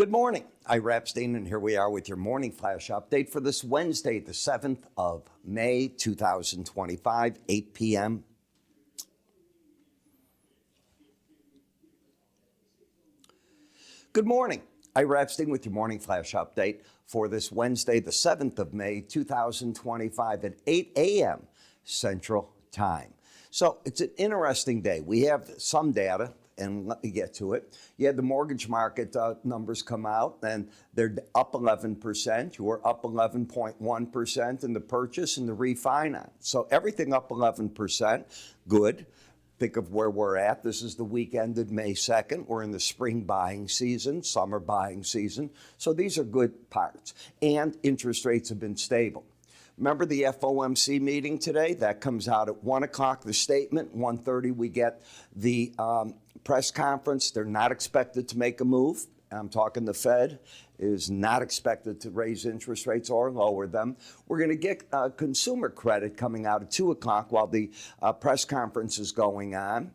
Good morning. Ira Epstein, and here we are with your morning flash update for this Wednesday, the 7th of May, 2025, 8 p.m. Good morning. Ira Epstein with your morning flash update for this Wednesday, the 7th of May, 2025 at 8 a.m. Central Time. So it's an interesting day. We have some data, and let me get to it. You had the mortgage market numbers come out, and they're up 11%. You were up 11.1% in the purchase and the refinance. So everything up 11%. Good. Think of where we're at. This is the week ended May 2nd. We're in the spring buying season, summer buying season. So these are good parts. And interest rates have been stable. Remember the FOMC meeting today? That comes out at 1 o'clock, the statement. 1:30 we get the press conference. They're not expected to make a move. I'm talking the Fed is not expected to raise interest rates or lower them. We're going to get consumer credit coming out at 2 o'clock while the press conference is going on.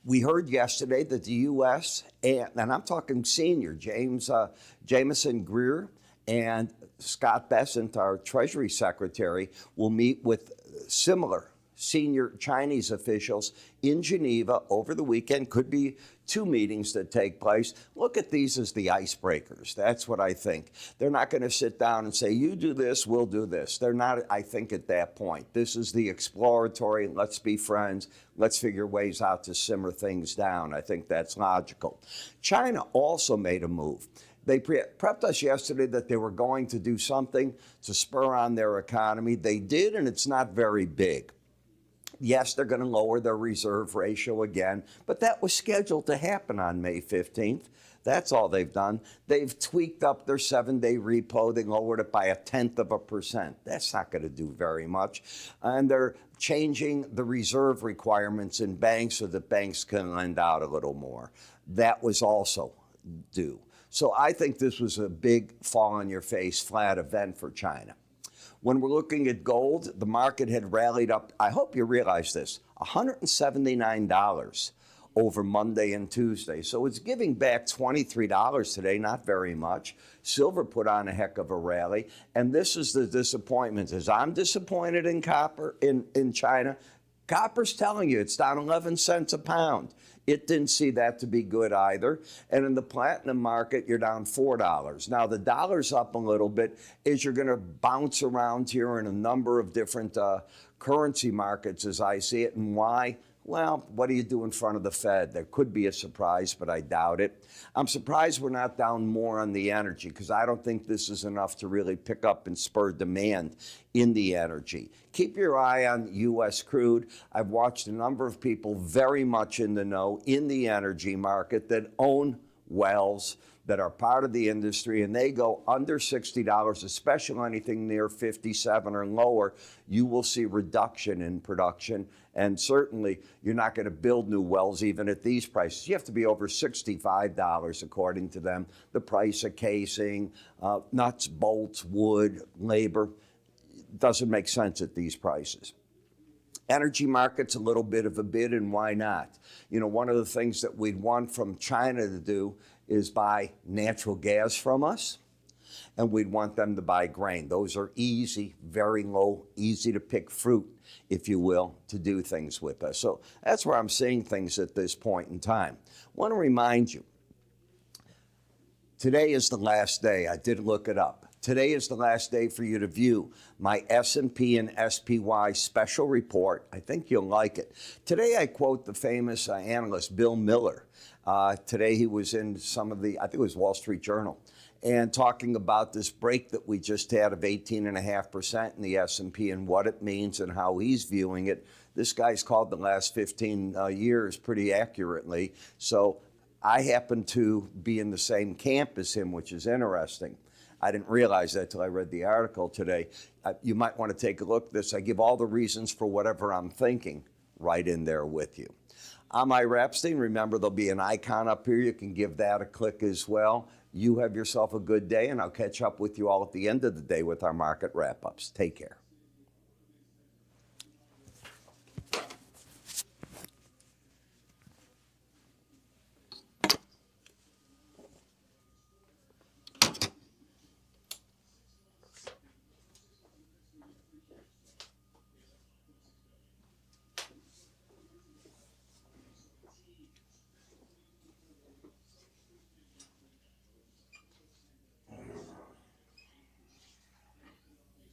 We heard yesterday that the U.S., and I'm talking senior, Jameson Greer and Scott Bessent, our Treasury Secretary, will meet with similar senior Chinese officials in Geneva over the weekend. Could be two meetings that take place. Look at these as the icebreakers. That's what I think. They're not going to sit down and say, you do this, we'll do this. They're not, I think, at that point. This is the exploratory, let's be friends, let's figure ways out to simmer things down. I think that's logical. China also made a move. They prepped us yesterday that they were going to do something to spur on their economy. They did, and it's not very big. Yes, they're going to lower their reserve ratio again, but that was scheduled to happen on May 15th. That's all they've done. They've tweaked up their 7-day repo. They lowered it by 0.1%. That's not going to do very much. And they're changing the reserve requirements in banks so that banks can lend out a little more. That was also due. So I think this was a big fall-on-your-face flat event for China. When we're looking at gold, the market had rallied up, I hope you realize this, $179 over Monday and Tuesday. So it's giving back $23 today, not very much. Silver put on a heck of a rally. And this is the disappointment. As I'm disappointed in copper in China, copper's telling you it's down 11 cents a pound. It didn't see that to be good either. And in the platinum market, you're down $4. Now, the dollar's up a little bit as you're going to bounce around here in a number of different currency markets as I see it. And why? Well, what do you do in front of the Fed? There could be a surprise, but I doubt it. I'm surprised we're not down more on the energy because I don't think this is enough to really pick up and spur demand in the energy. Keep your eye on U.S. crude. I've watched a number of people very much in the know in the energy market that own wells that are part of the industry, and they go under $60, especially anything near 57 or lower, you will see reduction in production. And certainly, you're not going to build new wells even at these prices. You have to be over $65, according to them. The price of casing, nuts, bolts, wood, labor, doesn't make sense at these prices. Energy market's a little bit of a bid, and why not? You know, one of the things that we'd want from China to do is buy natural gas from us, and we'd want them to buy grain. Those are easy, very low, easy to pick fruit, if you will, to do things with us. So that's where I'm seeing things at this point in time. I want to remind you, today is the last day. I did look it up. Today is the last day for you to view my S&P and SPY special report. I think you'll like it. Today I quote the famous analyst Bill Miller. Today he was in some of the, I think it was Wall Street Journal, and talking about this break that we just had of 18.5% in the S&P and what it means and how he's viewing it. This guy's called the last 15 years pretty accurately. So I happen to be in the same camp as him, which is interesting. I didn't realize that till I read the article today. You might want to take a look at this. I give all the reasons for whatever I'm thinking right in there with you. I'm Ira Epstein. Remember, there'll be an icon up here. You can give that a click as well. You have yourself a good day, and I'll catch up with you all at the end of the day with our market wrap-ups. Take care.